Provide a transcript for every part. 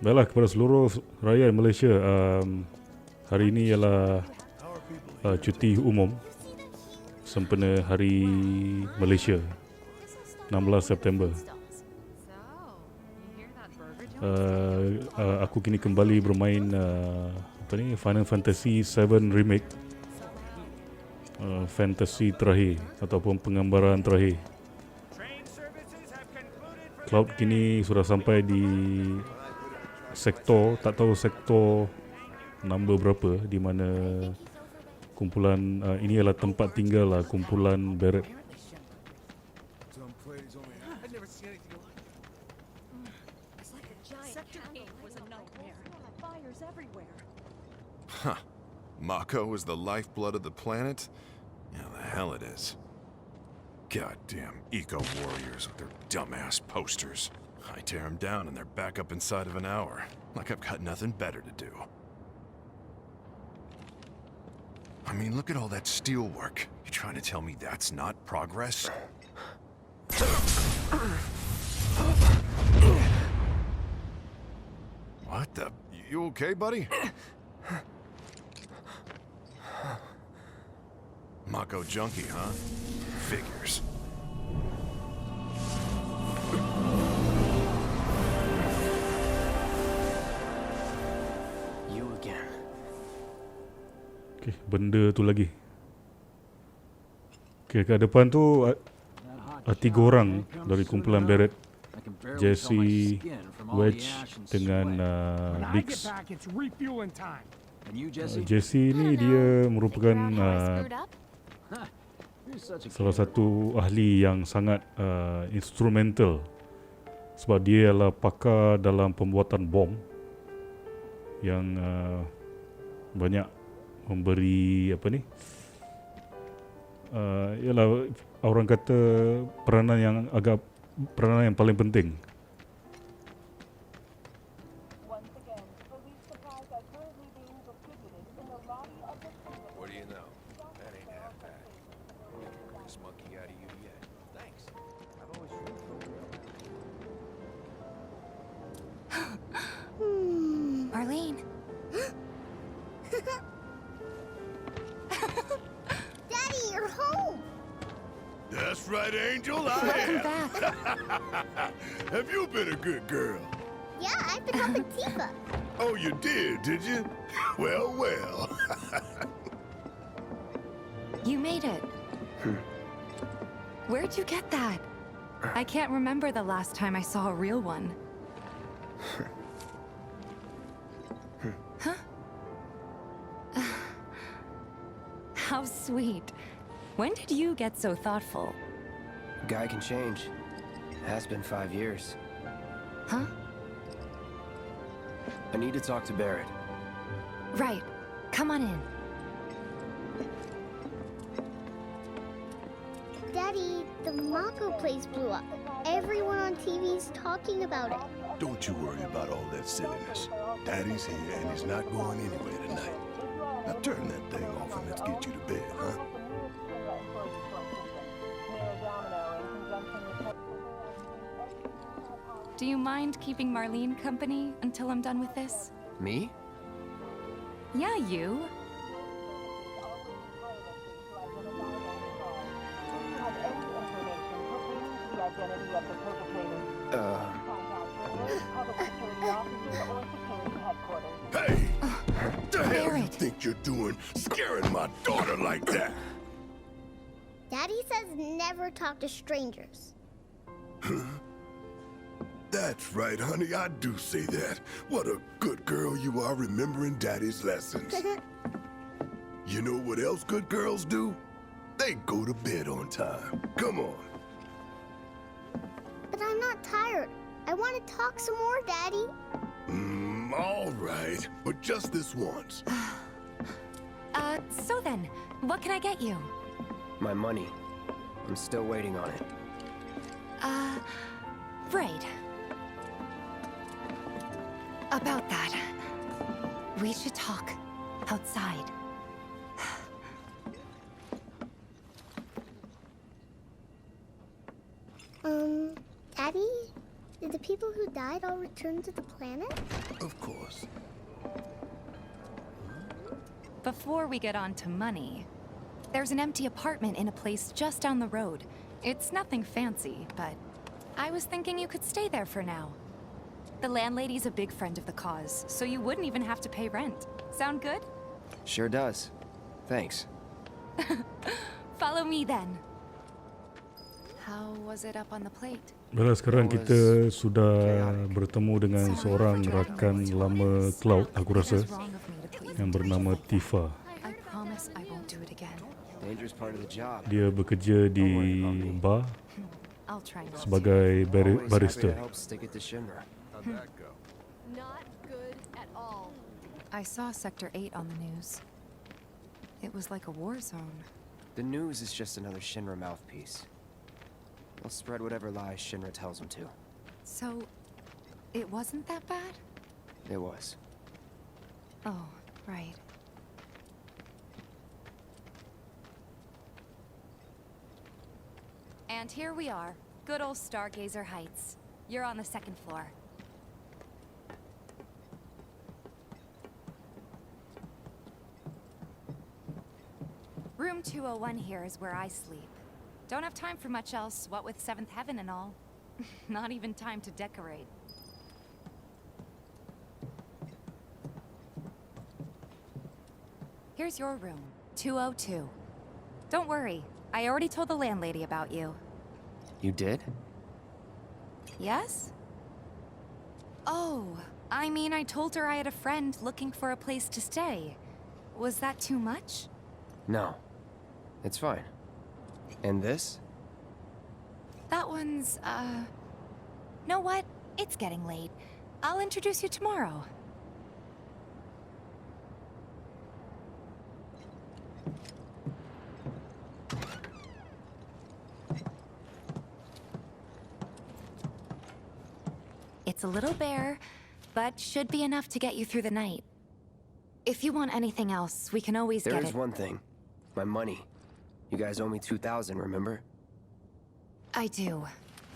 Baiklah, kepada seluruh rakyat Malaysia, hari ini ialah cuti umum sempena Hari Malaysia 16 September. Aku kini kembali bermain Final Fantasy VII Remake, fantasi terakhir ataupun penggambaran terakhir. Cloud kini sudah sampai di sektor, tak tahu sektor nombor berapa, di mana kumpulan ini adalah tempat tinggal kumpulan Barret. Huh. Mako is the lifeblood of the planet? Yeah, the hell it is. Goddamn eco-warriors with their dumbass posters. I tear them down and they're back up inside of an hour. Like I've got nothing better to do. I mean, look at all that steel work. You trying to tell me that's not progress? What the? You okay, buddy? Mako junkie, huh? Figures. You again. Okay, benda tu lagi. Okay, kat depan tu 3 orang dari kumpulan Barret. Jesse, Wedge dengan Biggs. Jesse ni dia merupakan salah satu ahli yang sangat instrumental, sebab dia adalah pakar dalam pembuatan bom yang banyak memberi ialah orang kata peranan yang paling penting. What do you know? That ain't half bad. This monkey out of you yet. Thanks. I've always Marlene. Daddy, you're home. That's right, Angel. Welcome back. Have you been a good girl? Yeah, I've been helping Tifa. Oh, you did you? Well, well. You made it. Where'd you get that? I can't remember the last time I saw a real one. Huh? How sweet. When did you get so thoughtful? Guy can change. Has been 5 years. Huh? I need to talk to Barret. Right. Come on in. Daddy, the Mako place blew up. Everyone on TV's talking about it. Don't you worry about all that silliness. Daddy's here and he's not going anywhere tonight. Now turn that thing off and let's get you to bed, huh? Do you mind keeping Marlene company until I'm done with this? Me? Yeah, you. Hey! What the hell you Barret. think you're doing scaring my daughter like that? Daddy says never talk to strangers. That's right, honey, I do say that. What a good girl you are remembering Daddy's lessons. You know what else good girls do? They go to bed on time. Come on. But I'm not tired. I want to talk some more, Daddy. All right, but just this once. So then, what can I get you? My money. I'm still waiting on it. Right. About that, we should talk outside. Daddy? Did the people people who died all return to the planet? Of course. Before we get on to money, there's an empty apartment in a place just down the road. It's nothing fancy, but I was thinking you could stay there for now. The landlady's a big friend of the cause, so you wouldn't even have to pay rent. Sound good? Sure does. Thanks. Follow me then. How was it up on the plate? Baiklah, sekarang kita sudah bertemu dengan seorang rakan lama Cloud, aku rasa, Wrong of me to please. yang bernama Tifa. I promise I won't do it again. Dangerous part of the job. Dia bekerja di bar I'll try not to. sebagai Always happy barista. to help stick it to Shinra. How'd that go? Not good at all. I saw Sector 8 on the news. It was like a war zone. The news is just another Shinra mouthpiece. They'll spread whatever lies Shinra tells them to. So, it wasn't that bad? It was. Oh, right. And here we are, good old Stargazer Heights. You're on the second floor. Room 201 here is where I sleep. Don't have time for much else, what with Seventh Heaven and all. Not even time to decorate. Here's your room, 202. Don't worry, I already told the landlady about you. You did? Yes? Oh, I mean, I told her I had a friend looking for a place to stay. Was that too much? No. It's fine. And this? That one's, know what? It's getting late. I'll introduce you tomorrow. It's a little bare, but should be enough to get you through the night. If you want anything else, we can always There get is it. one thing. My money. You guys owe me 2,000, remember? I do.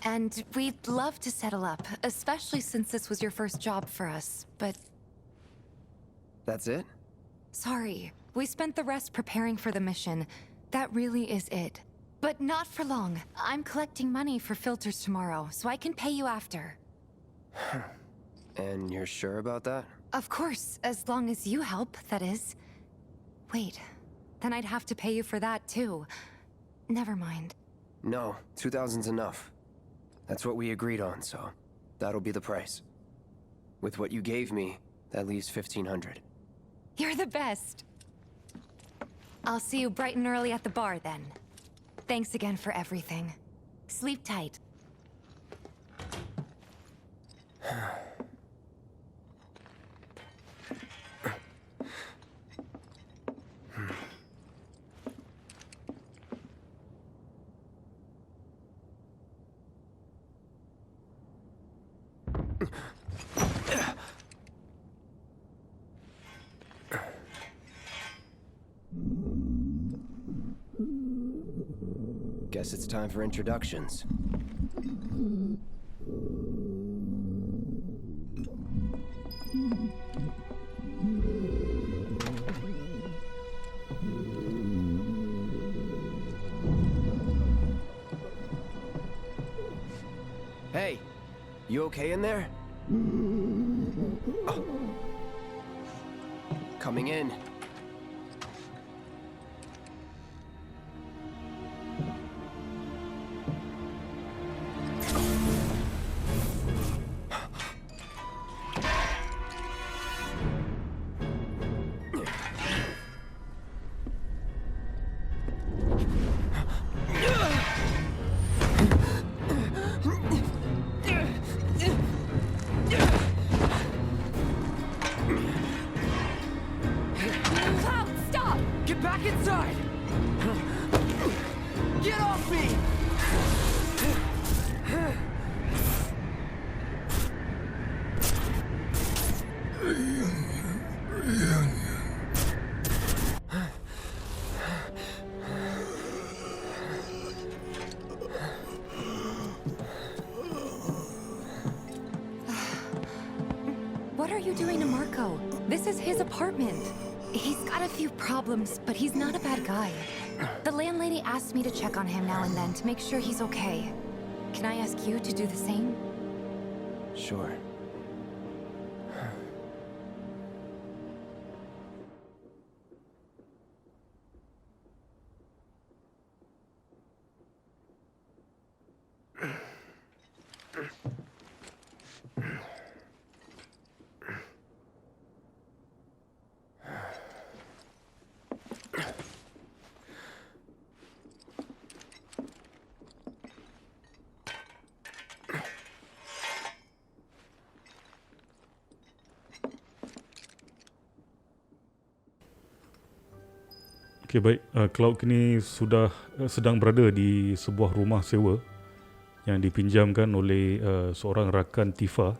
And we'd love to settle up, especially since this was your first job for us, but That's it? sorry. We spent the rest preparing for the mission. That really is it. But not for long. I'm collecting money for filters tomorrow, so I can pay you after. And you're sure about that? Of course, as long as you help, that is. Wait, then I'd have to pay you for that too. Never mind. No, 2,000's enough. That's what we agreed on, so that'll be the price. With what you gave me, that leaves 1,500. You're the best. I'll see you bright and early at the bar then. Thanks again for everything. Sleep tight. Guess it's time for introductions. Hey, you okay in there? Oh. Coming in. What are you doing to Marco? This is his apartment. He's got a few problems, but he's not a bad guy. The landlady asked me to check on him now and then to make sure he's okay. Can I ask you to do the same? Sure. Okay, baik. Cloud kini sudah sedang berada di sebuah rumah sewa yang dipinjamkan oleh seorang rakan Tifa,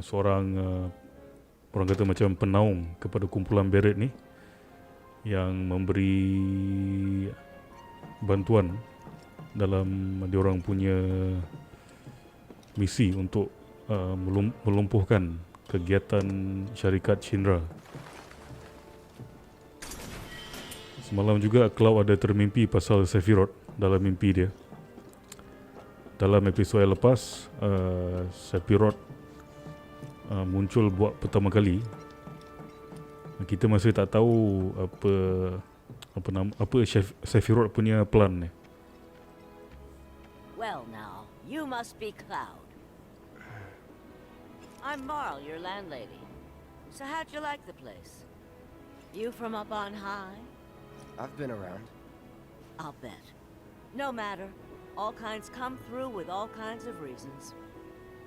seorang orang kata macam penaung kepada kumpulan Barret ni, yang memberi bantuan dalam diorang punya misi untuk melumpuhkan kegiatan syarikat Shinra. Semalam juga Cloud ada termimpi pasal Sephiroth dalam mimpi dia. Dalam episod yang lepas, Sephiroth muncul buat pertama kali. Kita masih tak tahu apa Sephiroth punya plan ni. Well now, you must be Cloud. I'm Marl, your landlady. So how'd you like the place? You from up on high? I've been around. I'll bet. No matter. All kinds come through with all kinds of reasons.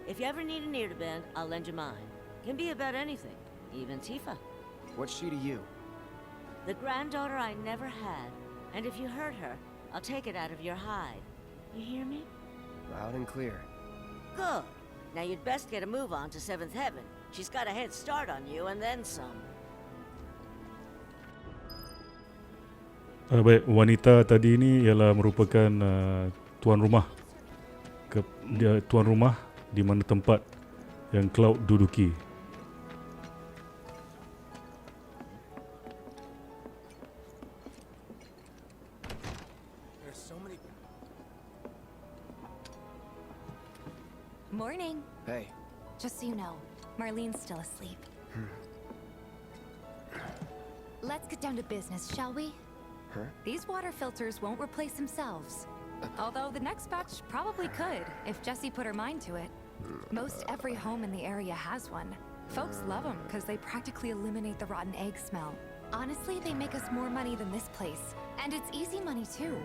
If you ever need an ear to bend, I'll lend you mine. Can be about anything, even Tifa. What's she to you? The granddaughter I never had. And if you hurt her, I'll take it out of your hide. You hear me? Loud and clear. Good. Now you'd best get a move on to 7th Heaven. She's got a head start on you and then some. Baik, wanita tadi ini ialah merupakan tuan rumah. Dia tuan rumah di mana tempat yang Cloud duduki. Morning. Hey. Just so you know, Marlene's still asleep. Let's get down to business, shall we? Huh? These water filters won't replace themselves. Although the next batch probably could, if Jessie put her mind to it. Most every home in the area has one. Folks love them because they practically eliminate the rotten egg smell. Honestly, they make us more money than this place. And it's easy money too.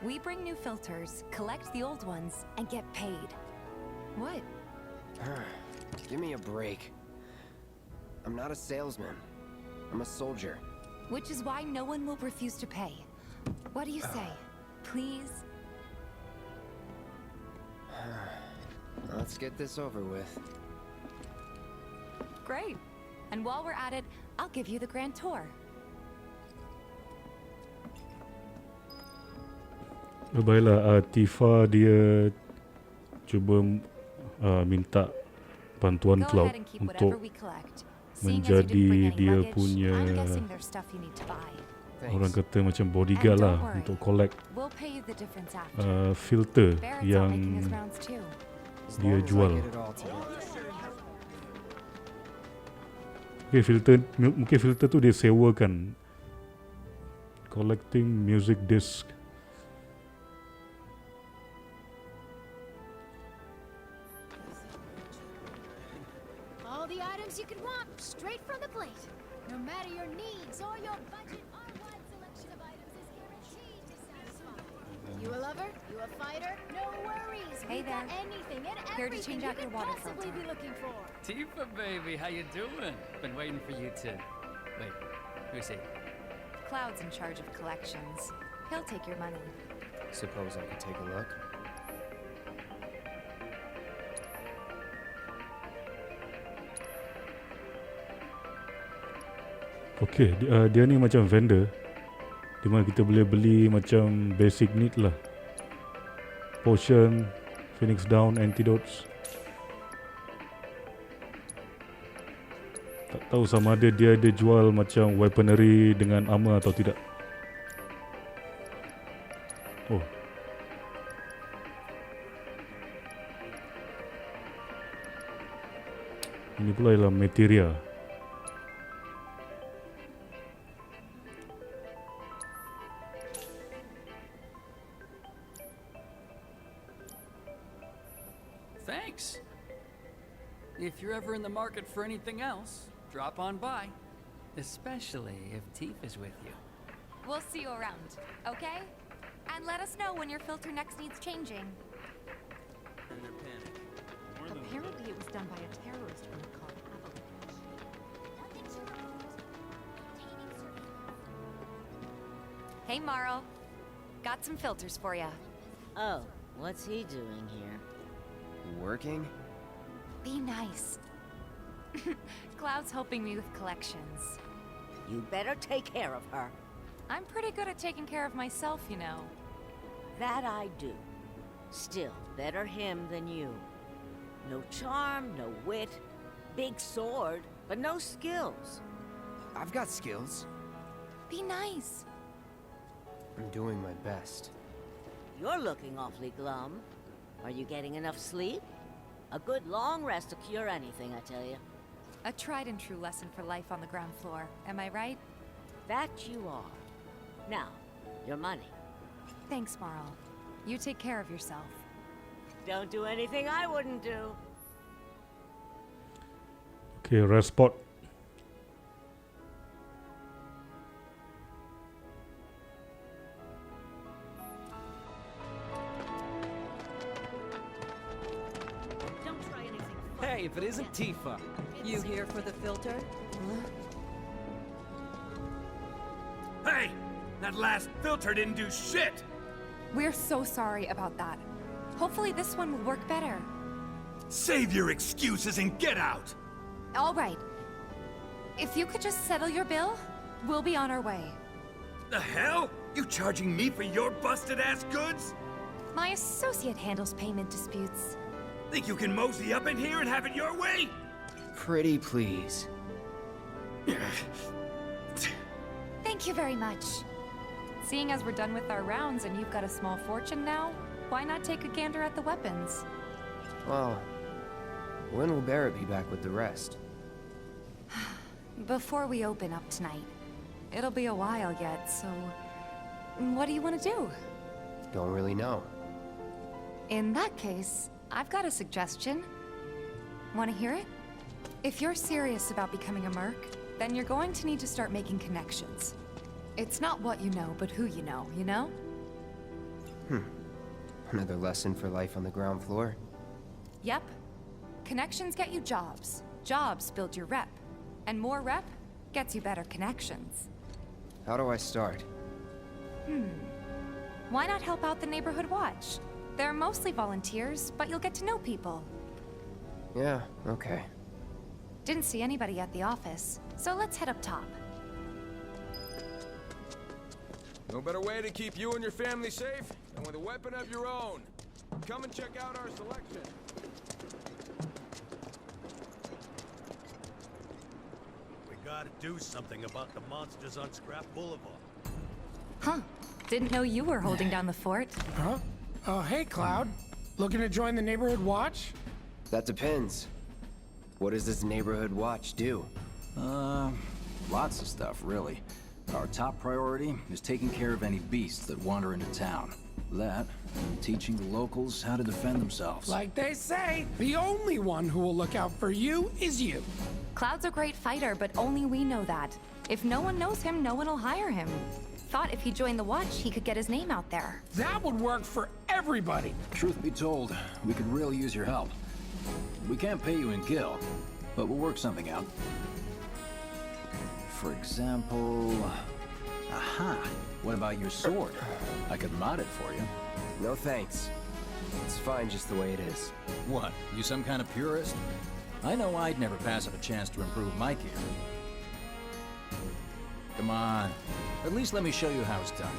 We bring new filters, collect the old ones, and get paid. What? Give me a break. I'm not a salesman. I'm a soldier. Which is why no one will refuse to pay. What do you say? Please? Let's get this over with. Great. And while we're at it, I'll give you the grand tour. Baiklah, Tifa dia cuba minta bantuan Go Cloud ahead and keep untuk whatever we collect. menjadi dia punya orang kata macam bodyguard lah untuk collect filter yang dia jual. Mungkin filter tu dia sewakan. Collecting music disc. All the items you could want, straight from the plate. No matter your needs or your budget, our wide selection of items is guaranteed to satisfy. You a lover? You a fighter? No worries. Hey We've got there. anything and Here to everything change you out your could water possibly filter. be looking for. Tifa, baby, how you doing? Been waiting for you to... Wait, who's he? Cloud's in charge of collections. He'll take your money. Suppose I could take a look? Okay, dia ni macam vendor di mana kita boleh beli macam basic need lah. Potion, Phoenix Down, antidotes. Tak tahu sama ada dia ada jual macam weaponry dengan armor atau tidak. Oh. Ini pula ialah materia. Thanks. If you're ever in the market for anything else, drop on by. Especially if Tifa's with you. We'll see you around, okay? And let us know when your filter next needs changing. Apparently it was done by a terrorist group called Hey, Marl. Got some filters for ya. Oh, what's he doing here? Working? Be nice. Cloud's helping me with collections. You better take care of her. I'm pretty good at taking care of myself, you know. That I do. Still, better him than you. No charm, no wit. Big sword, but no skills. I've got skills. Be nice. I'm doing my best. You're looking awfully glum. Are you getting enough sleep? A good long rest will cure anything, I tell you. A tried and true lesson for life on the ground floor, am I right? That you are. Now, your money. Thanks, Marl. You take care of yourself. Don't do anything I wouldn't do. Okay, rest spot. Don't try anything. Hey, if it isn't Tifa. You here for the filter? Hey! That last filter didn't do shit! We're so sorry about that. Hopefully this one will work better. Save your excuses and get out! All right. If you could just settle your bill, we'll be on our way. The hell? You charging me for your busted-ass goods? My associate handles payment disputes. Think you can mosey up in here and have it your way? Pretty please. Thank you very much. Seeing as we're done with our rounds and you've got a small fortune now, why not take a gander at the weapons? Well, when will Barret be back with the rest? Before we open up tonight. It'll be a while yet, so... what do you want to do? Don't really know. In that case, I've got a suggestion. Want to hear it? If you're serious about becoming a merc, then you're going to need to start making connections. It's not what you know, but who you know, you know? Another lesson for life on the ground floor? Yep. Connections get you jobs. Jobs build your rep. And more rep gets you better connections. How do I start? Why not help out the neighborhood watch? They're mostly volunteers, but you'll get to know people. Yeah, okay. Didn't see anybody at the office, so let's head up top. No better way to keep you and your family safe than with a weapon of your own. Come and check out our selection. We gotta do something about the monsters on Scrap Boulevard. Huh. Didn't know you were holding down the fort. Huh? Oh, hey, Cloud. Looking to join the neighborhood watch? That depends. What does this neighborhood watch do? Lots of stuff, really. Our top priority is taking care of any beasts that wander into town. That, and teaching the locals how to defend themselves. Like they say, the only one who will look out for you is you. Cloud's a great fighter, but only we know that. If no one knows him, no one will hire him. Thought if he joined the watch, he could get his name out there. That would work for everybody. Truth be told, we could really use your help. We can't pay you in gil, but we'll work something out. For example... Aha! What about your sword? I could mod it for you. No thanks. It's fine just the way it is. What? You some kind of purist? I know I'd never pass up a chance to improve my gear. Come on. At least let me show you how it's done.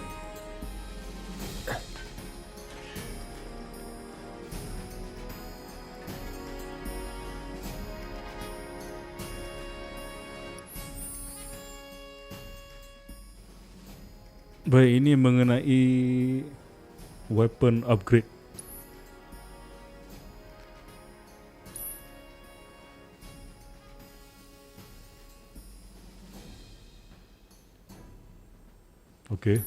Baik, ini mengenai weapon upgrade. Okey.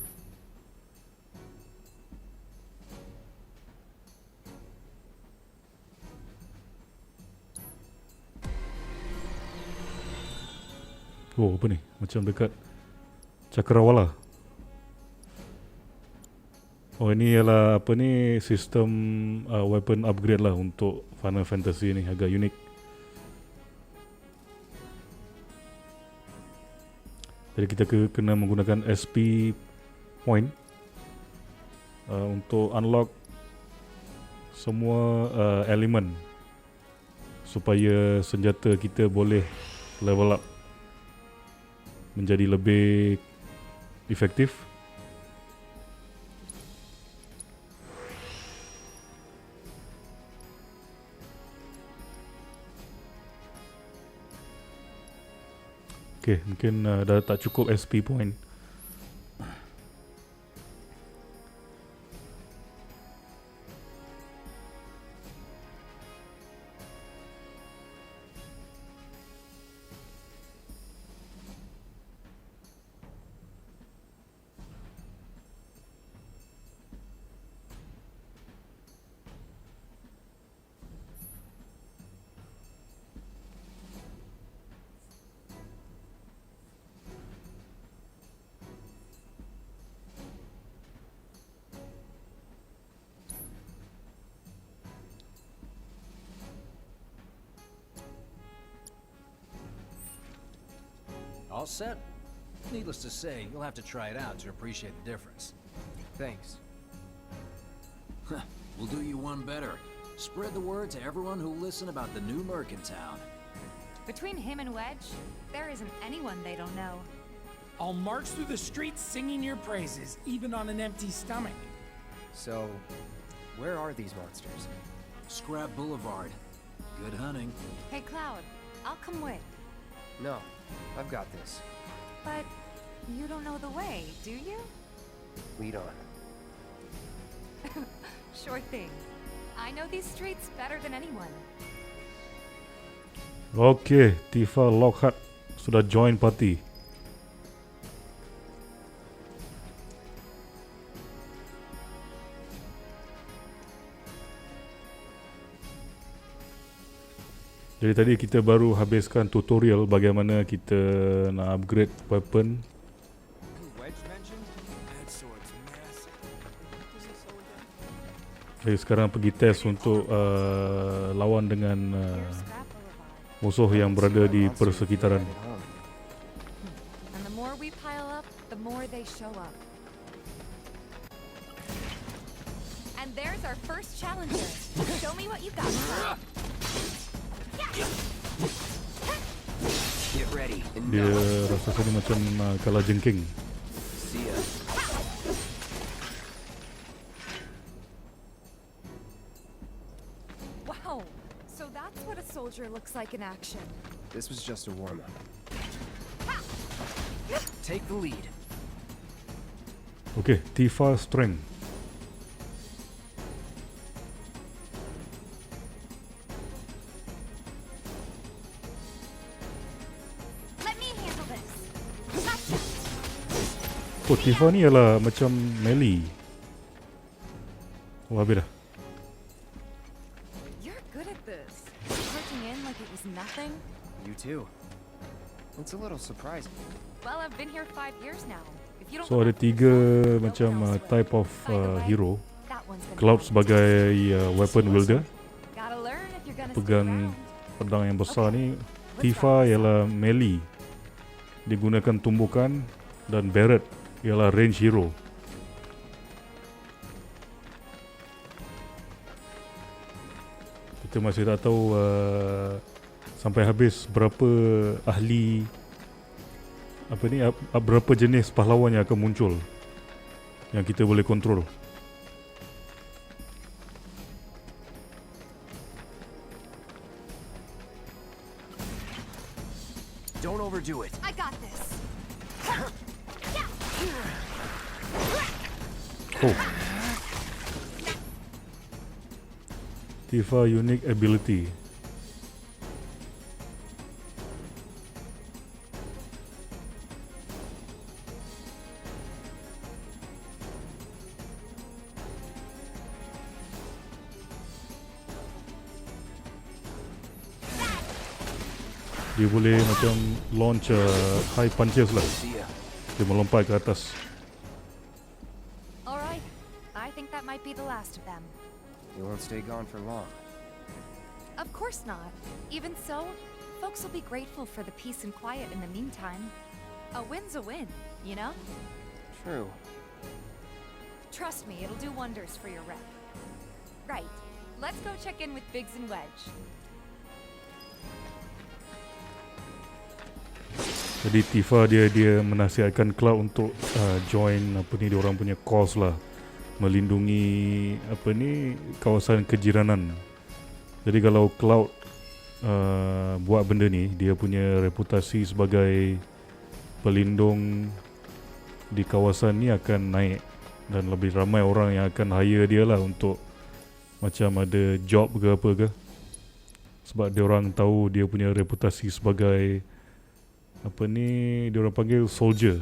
Oh, apa ni? Macam dekat Cakrawala. Oh, ini ialah apa ni, sistem weapon upgrade lah untuk Final Fantasy ni, agak unik. Jadi kita kena menggunakan SP point untuk unlock semua elemen supaya senjata kita boleh level up menjadi lebih efektif. Okay, mungkin dah tak cukup SP point. All set? Needless to say, you'll have to try it out to appreciate the difference. Thanks. We'll do you one better. Spread the word to everyone who'll listen about the new merc in town. Between him and Wedge, there isn't anyone they don't know. I'll march through the streets singing your praises, even on an empty stomach. So, where are these monsters? Scrap Boulevard. Good hunting. Hey, Cloud, I'll come with. No, I've got this. But you don't know the way, do you? Lead on. Sure thing. I know these streets better than anyone. Okay, Tifa Lockhart sudah join party. Jadi tadi kita baru habiskan tutorial bagaimana kita nak upgrade weapon. Jadi sekarang pergi test untuk lawan dengan musuh yang berada di persekitaran. And the more we pile up, the more they show up. And there's our first challenger. Show me what you got. Get ready. Dia rasa tadi macam kalah jengking. See ya. Wow, so that's what a soldier looks like in action. This was just a warm-up. Take the lead. Okay, Tifa strength. Oh, Tifa ni ialah macam melee. Oh, habis dah. You're good at this. Charging in like it was nothing. You too. It's a little surprising. Well, I've been here 5 years now. If you don't So ada tiga macam type of hero. Cloud sebagai weapon wielder, pegang pedang yang besar ni. Tifa ialah melee, digunakan tumbukan, dan Barret ialah range hero. Kita masih tak tahu sampai habis berapa ahli, apa ni, berapa jenis pahlawan yang akan muncul yang kita boleh kontrol. Don't overdo it. I got this. Oh. Tifa unique ability. Dia boleh macam launch high punches lah. Dia melompat ke atas. Alright, I think that might be the last of them. You won't stay gone for long. Of course not. Even so, folks will be grateful for the peace and quiet in the meantime. A win's a win, you know? True. Trust me, it'll do wonders for your rep. Right, let's go check in with Biggs and Wedge. Jadi Tifa dia menasihatkan Cloud untuk join apa ni diorang punya cause lah, melindungi apa ni kawasan kejiranan. Jadi kalau Cloud buat benda ni, dia punya reputasi sebagai pelindung di kawasan ni akan naik dan lebih ramai orang yang akan hire dia lah untuk macam ada job ke apa ke. Sebab dia orang tahu dia punya reputasi sebagai apa ni diorang panggil soldier.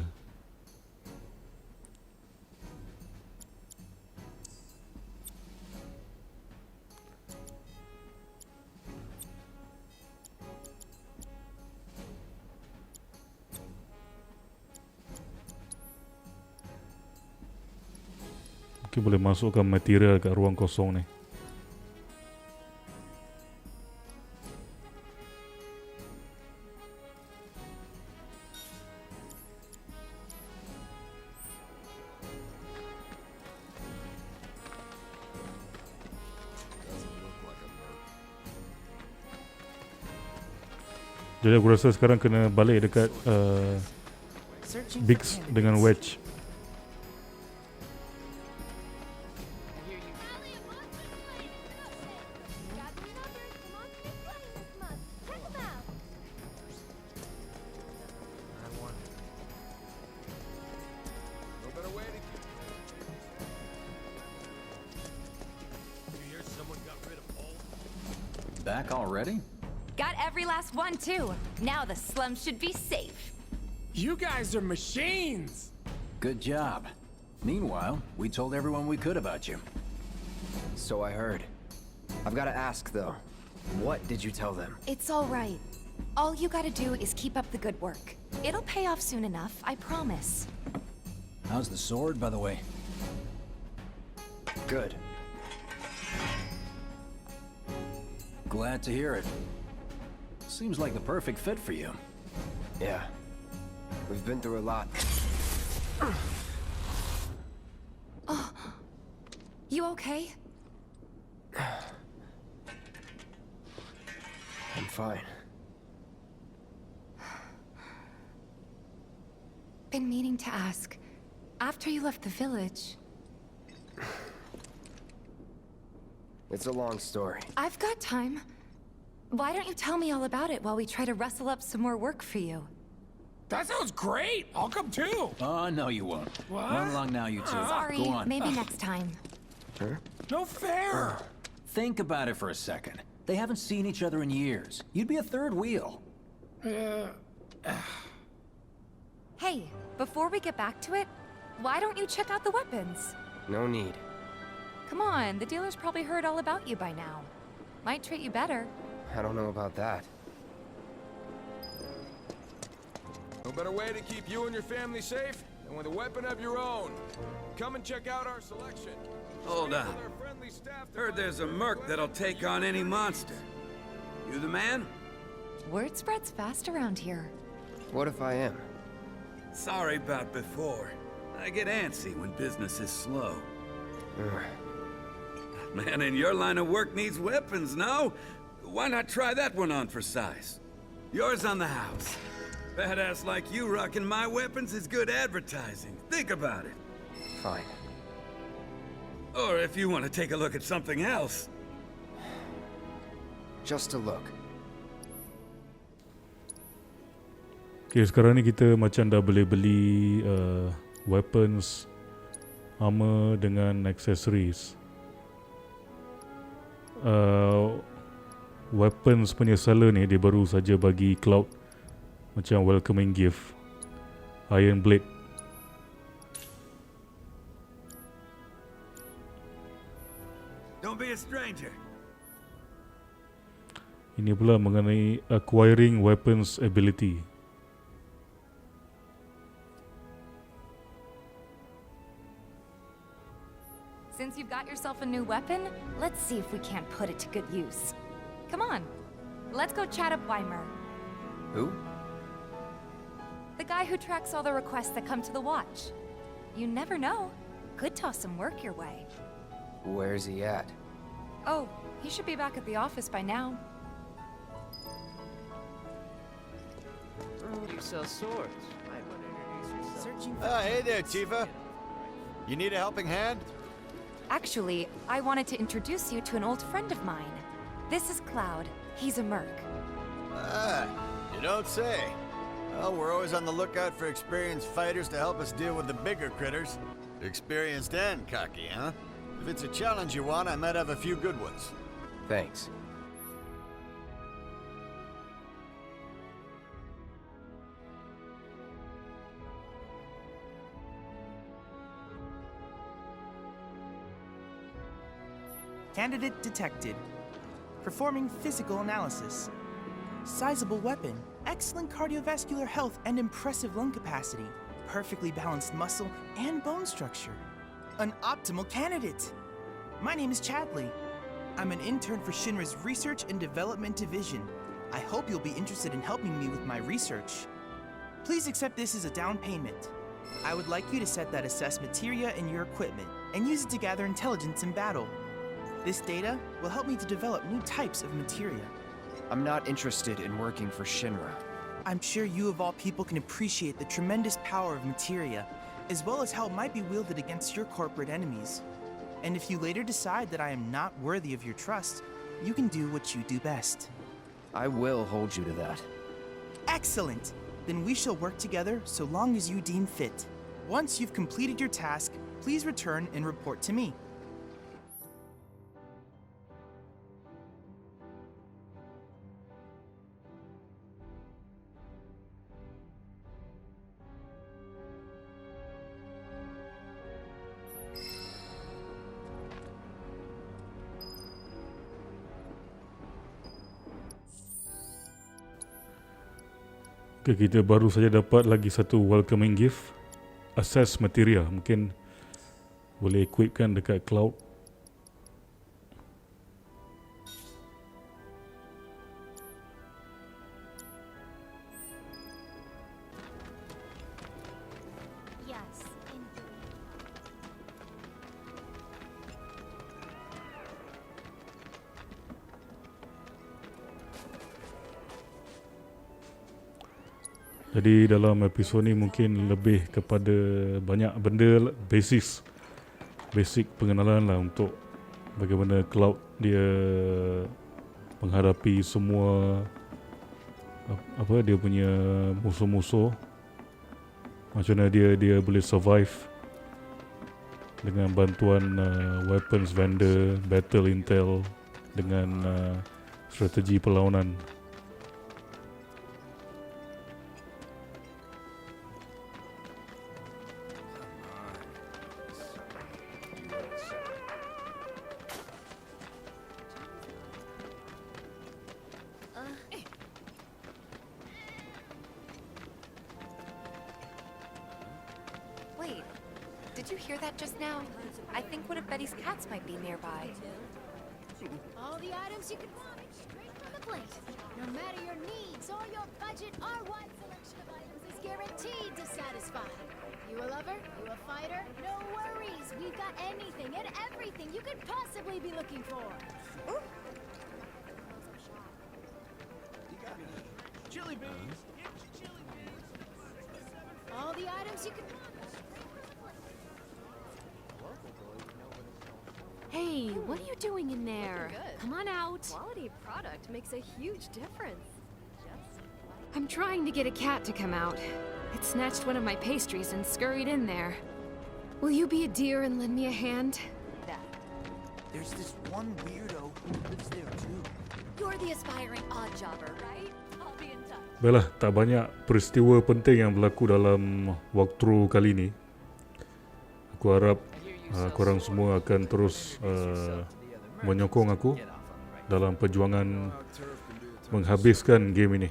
Mungkin boleh masukkan material kat ruang kosong ni. Jadi aku rasa sekarang kena balik dekat Biggs dengan Wedge. Back already? Got every last one too. Now the slums should be safe. You guys are machines! Good job. Meanwhile, we told everyone we could about you. So I heard. I've got to ask though, what did you tell them? It's all right. All you gotta do is keep up the good work. It'll pay off soon enough, I promise. How's the sword, by the way? Good. Glad to hear it. Seems like the perfect fit for you. Yeah. We've been through a lot. Oh. You okay? I'm fine. Been meaning to ask. After you left the village... It's a long story. I've got time. Why don't you tell me all about it while we try to rustle up some more work for you? That sounds great! I'll come too! Oh, no you won't. What? Run along now, you two. Sorry, Go on. maybe next time. Huh? No fair! Think about it for a second. They haven't seen each other in years. You'd be a third wheel. Hey, before we get back to it, why don't you check out the weapons? No need. Come on, the dealer's probably heard all about you by now. Might treat you better. I don't know about that. No better way to keep you and your family safe than with a weapon of your own. Come and check out our selection. Hold on. Heard there's a merc that'll take on any monster. You the man? Word spreads fast around here. What if I am? Sorry about before. I get antsy when business is slow. Man in your line of work needs weapons, no? Why not try that one on for size? Yours on the house. Badass like you rocking my weapons is good advertising. Think about it. Fine. Or if you want to take a look at something else. Just a look. Okay, sekarang ni kita macam dah boleh beli weapons armor dengan accessories. Weapons punya seller ni dia baru saja bagi Cloud macam welcoming gift, Iron Blade. Don't be a stranger. Ini pula mengenai acquiring weapons ability. Since you've got yourself a new weapon, let's see if we can't put it to good use. Come on, let's go chat up Weimer. Who? The guy who tracks all the requests that come to the watch. You never know. Could toss some work your way. Where's he at? Oh, he should be back at the office by now. You sell swords. Might want to introduce yourself. Searching for hey there, Tifa. You need a helping hand? Actually, I wanted to introduce you to an old friend of mine. This is Cloud. He's a merc. Ah, you don't say. Well, we're always on the lookout for experienced fighters to help us deal with the bigger critters. Experienced and cocky, huh? If it's a challenge you want, I might have a few good ones. Thanks. Candidate detected. Performing physical analysis. Sizable weapon, excellent cardiovascular health and impressive lung capacity, perfectly balanced muscle and bone structure. An optimal candidate! My name is Chadley. I'm an intern for Shinra's Research and Development Division. I hope you'll be interested in helping me with my research. Please accept this as a down payment. I would like you to set that assess materia in your equipment and use it to gather intelligence in battle. This data will help me to develop new types of materia. I'm not interested in working for Shinra. I'm sure you of all people can appreciate the tremendous power of materia, as well as how it might be wielded against your corporate enemies. And if you later decide that I am not worthy of your trust, you can do what you do best. I will hold you to that. Excellent! Then we shall work together so long as you deem fit. Once you've completed your task, please return and report to me. Okay, kita baru saja dapat lagi satu welcoming gift, access materia. Mungkin boleh equipkan dekat Cloud. Yes, indeed. Jadi dalam episod ni mungkin lebih kepada banyak benda basic pengenalan lah untuk bagaimana Cloud dia menghadapi semua dia punya musuh-musuh, macam mana dia boleh survive dengan bantuan weapons vendor, battle intel dengan strategi perlawanan. Wait, did you hear that just now? I think one of Betty's cats might be nearby. All the items you could want, straight from the plate. No matter your needs or your budget, our wide selection of items is guaranteed to satisfy. You a lover? You a fighter? No worries. We've got anything and everything you could possibly be looking for. Ooh. Chili beans! All the items you could want. Hey, what are you doing in there? Good. Come on out. Quality product makes a huge difference. I'm trying to get a cat to come out. It snatched one of my pastries and scurried in there. Will you be a dear and lend me a hand? There's this one weirdo who lives there too. You're the aspiring odd jobber, right? I'll be in touch. Baiklah, tak banyak peristiwa penting yang berlaku dalam walkthrough kali ni. Aku harap korang semua akan terus menyokong aku dalam perjuangan menghabiskan game ini.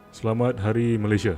Selamat Hari Malaysia.